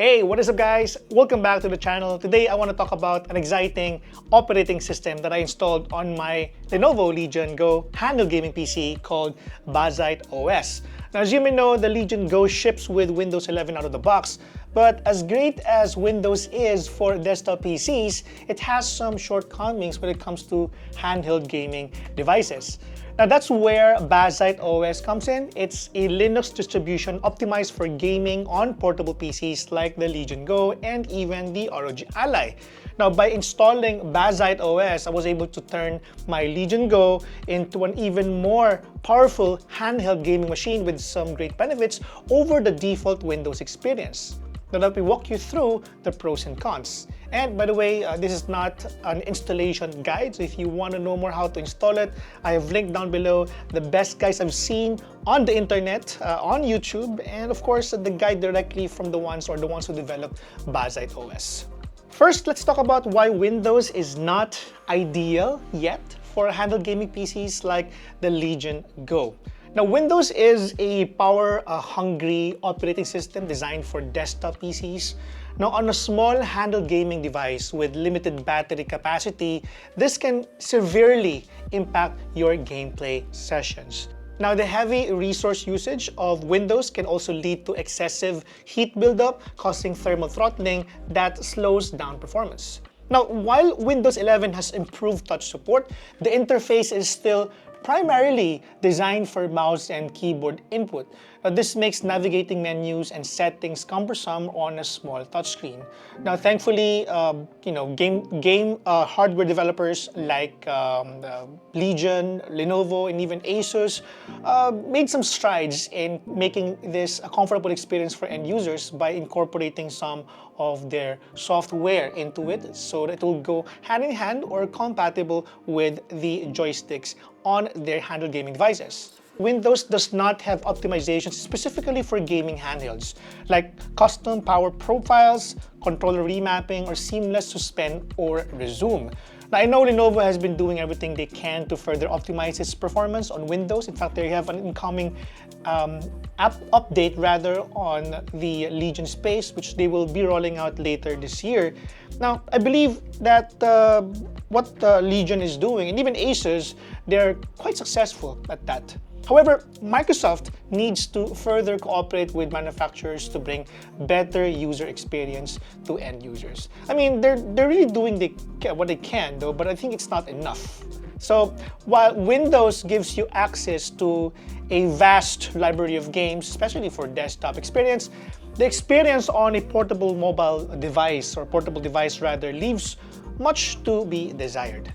Hey, what is up guys? Welcome back to the channel. Today I want to talk about an exciting operating system that I installed on my Lenovo Legion Go handheld gaming PC called Bazzite OS. Now, as you may know, the Legion Go ships with Windows 11 out of the box, but as great as Windows is for desktop PCs, it has some shortcomings when it comes to handheld gaming devices. Now that's where Bazzite OS comes in. It's a Linux distribution optimized for gaming on portable PCs like the Legion Go and even the ROG Ally. Now by installing Bazzite OS, I was able to turn my Legion Go into an even more powerful handheld gaming machine with some great benefits over the default Windows experience. Now let me walk you through the pros and cons. And by the way, this is not an installation guide, so if you want to know more how to install it, I have linked down below the best guides I've seen on the internet, on YouTube, and of course the guide directly from the ones who developed Bazzite OS. First, let's talk about why Windows is not ideal yet for handheld gaming PCs like the Legion Go. Now, Windows is a power-hungry operating system designed for desktop PCs. Now, on a small handheld gaming device with limited battery capacity, this can severely impact your gameplay sessions. Now, the heavy resource usage of Windows can also lead to excessive heat buildup, causing thermal throttling that slows down performance. Now, while Windows 11 has improved touch support, the interface is still primarily designed for mouse and keyboard input. Now, this makes navigating menus and settings cumbersome on a small touchscreen. Now, thankfully, game hardware developers like Legion, Lenovo, and even Asus made some strides in making this a comfortable experience for end users by incorporating some of their software into it so that it will go hand in hand or compatible with the joysticks on their handheld gaming devices. Windows does not have optimizations specifically for gaming handhelds, like custom power profiles, controller remapping, or seamless suspend or resume. Now, I know Lenovo has been doing everything they can to further optimize its performance on Windows. In fact, they have an incoming app update on the Legion space, which they will be rolling out later this year. Now, I believe that what Legion is doing, and even Asus, they're quite successful at that. However, Microsoft needs to further cooperate with manufacturers to bring better user experience to end users. I mean, they're really doing what they can though, but I think it's not enough. So while Windows gives you access to a vast library of games, especially for desktop experience, the experience on a portable mobile device, or portable device rather, leaves much to be desired.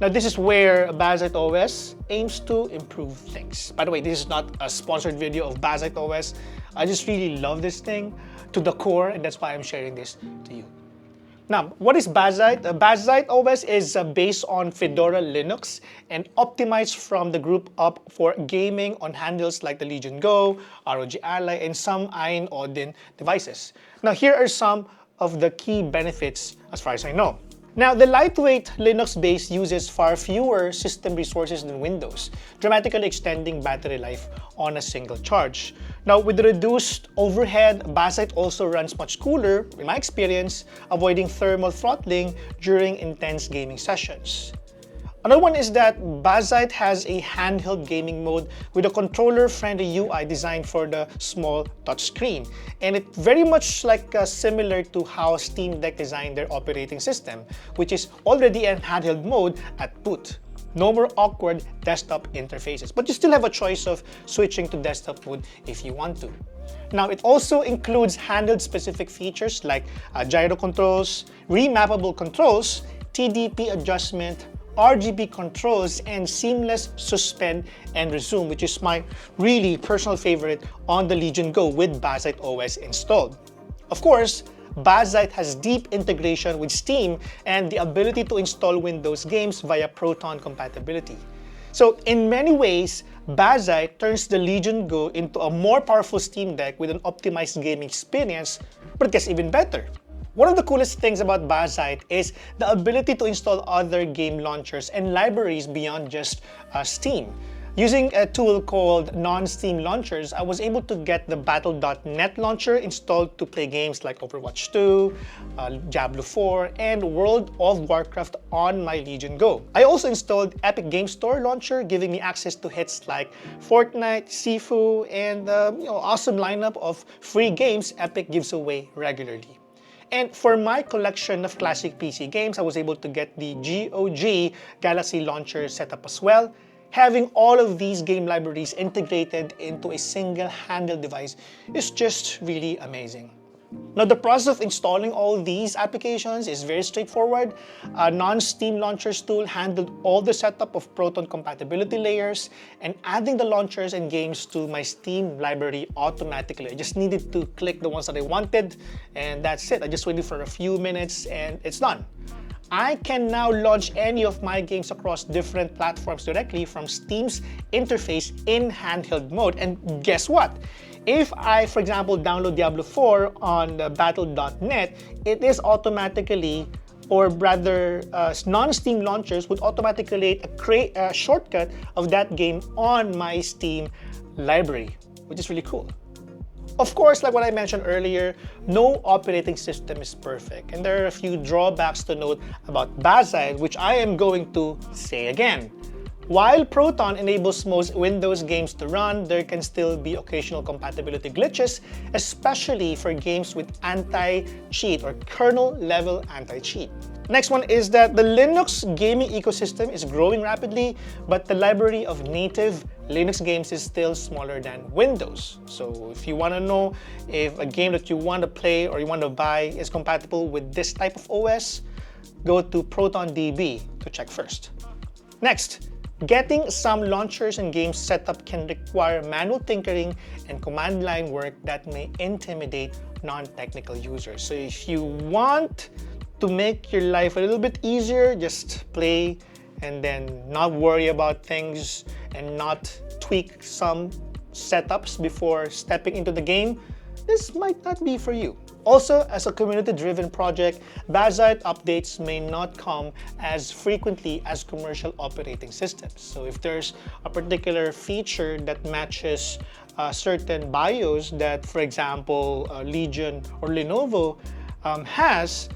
Now, this is where Bazzite OS aims to improve things. By the way, this is not a sponsored video of Bazzite OS. I just really love this thing to the core, and that's why I'm sharing this to you. Now, what is Bazzite? Bazzite OS is based on Fedora Linux and optimized from the group up for gaming on handhelds like the Legion Go, ROG Ally, and some Iron Odin devices. Now, here are some of the key benefits as far as I know. Now, the lightweight Linux base uses far fewer system resources than Windows, dramatically extending battery life on a single charge. Now, with the reduced overhead, Bazzite also runs much cooler, in my experience, avoiding thermal throttling during intense gaming sessions. Another one is that Bazzite has a handheld gaming mode with a controller-friendly UI designed for the small touchscreen. And it's very much similar to how Steam Deck designed their operating system, which is already in handheld mode at boot. No more awkward desktop interfaces, but you still have a choice of switching to desktop mode if you want to. Now, it also includes handheld-specific features like gyro controls, remappable controls, TDP adjustment, RGB controls, and seamless suspend and resume, which is my really personal favorite on the Legion Go with Bazzite OS installed. Of course, Bazzite has deep integration with Steam and the ability to install Windows games via Proton compatibility. So in many ways, Bazzite turns the Legion Go into a more powerful Steam Deck with an optimized gaming experience, but it gets even better. One of the coolest things about Bazzite is the ability to install other game launchers and libraries beyond just Steam. Using a tool called NonSteam Launchers, I was able to get the Battle.net launcher installed to play games like Overwatch 2, Diablo 4, and World of Warcraft on my Legion Go. I also installed Epic Game Store launcher, giving me access to hits like Fortnite, Sifu, and awesome lineup of free games Epic gives away regularly. And for my collection of classic PC games, I was able to get the GOG Galaxy Launcher set up as well. Having all of these game libraries integrated into a single handheld device is just really amazing. Now, the process of installing all these applications is very straightforward. A NonSteam Launchers tool handled all the setup of Proton compatibility layers and adding the launchers and games to my Steam library automatically. I just needed to click the ones that I wanted, and that's it. I just waited for a few minutes and it's done. I can now launch any of my games across different platforms directly from Steam's interface in handheld mode. And guess what? If I, for example, download Diablo 4 on the Battle.net, it is automatically, or rather, non-Steam launchers would automatically create a shortcut of that game on my Steam library, which is really cool. Of course, like what I mentioned earlier, no operating system is perfect, and there are a few drawbacks to note about Bazzite, which I am going to say again. While Proton enables most Windows games to run, there can still be occasional compatibility glitches, especially for games with anti-cheat or kernel-level anti-cheat. Next one is that the Linux gaming ecosystem is growing rapidly, but the library of native Linux games is still smaller than Windows. So if you want to know if a game that you want to play or you want to buy is compatible with this type of OS, go to ProtonDB to check first. Next, getting some launchers and games set up can require manual tinkering and command line work that may intimidate non-technical users. So if you want to make your life a little bit easier, just play and then not worry about things and not tweak some setups before stepping into the game, this might not be for you. Also, as a community-driven project, Bazzite updates may not come as frequently as commercial operating systems. So if there's a particular feature that matches certain BIOS that, for example, Legion or Lenovo has,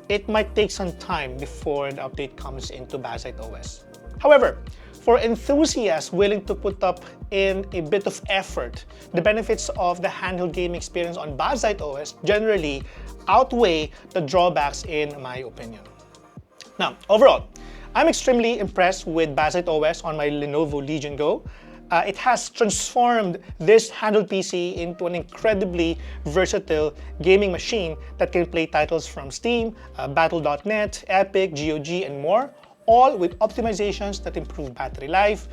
it might take some time before the update comes into Bazzite OS. However, for enthusiasts willing to put up in a bit of effort, the benefits of the handheld gaming experience on Bazzite OS generally outweigh the drawbacks in my opinion. Now, overall, I'm extremely impressed with Bazzite OS on my Lenovo Legion Go. It has transformed this handheld PC into an incredibly versatile gaming machine that can play titles from Steam, Battle.net, Epic, GOG, and more, all with optimizations that improve battery life,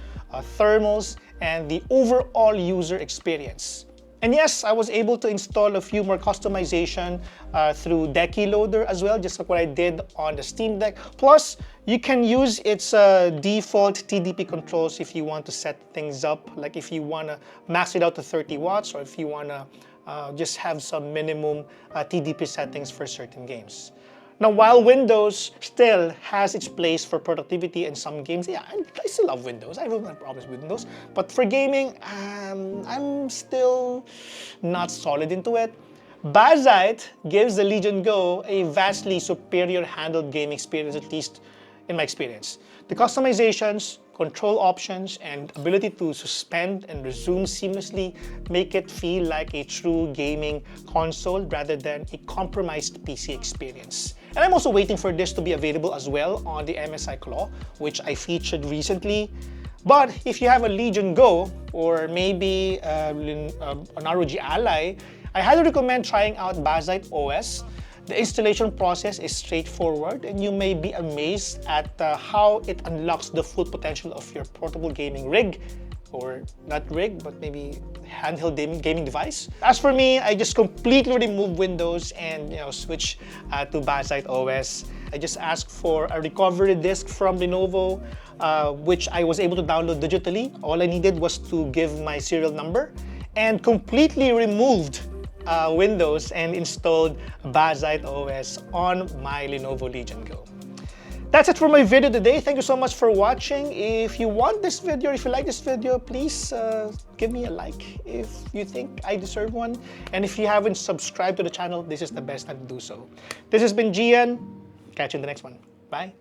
thermals, and the overall user experience. And yes, I was able to install a few more customization through Decky Loader as well, just like what I did on the Steam Deck. Plus, you can use its default TDP controls if you want to set things up, like if you want to max it out to 30 watts or if you want to just have some minimum TDP settings for certain games. Now, while Windows still has its place for productivity in some games, yeah, I still love Windows. I don't have problems with Windows. But for gaming, I'm still not solid into it. Bazzite gives the Legion Go a vastly superior handheld gaming experience, at least in my experience. The customizations, control options, and ability to suspend and resume seamlessly make it feel like a true gaming console rather than a compromised PC experience. And I'm also waiting for this to be available as well on the MSI Claw, which I featured recently. But if you have a Legion Go or maybe an ROG Ally, I highly recommend trying out Bazzite OS. The installation process is straightforward, and you may be amazed at how it unlocks the full potential of your portable gaming rig, or not rig, but maybe handheld gaming device. As for me, I just completely removed Windows and switch to Bazzite OS. I just asked for a recovery disk from Lenovo, which I was able to download digitally. All I needed was to give my serial number, and completely removed Windows and installed Bazzite OS on my Lenovo Legion Go. That's it for my video today. Thank you so much for watching. If you want this video, if you like this video, please give me a like if you think I deserve one. And if you haven't subscribed to the channel, this is the best time to do so. This has been Gian. Catch you in the next one. Bye.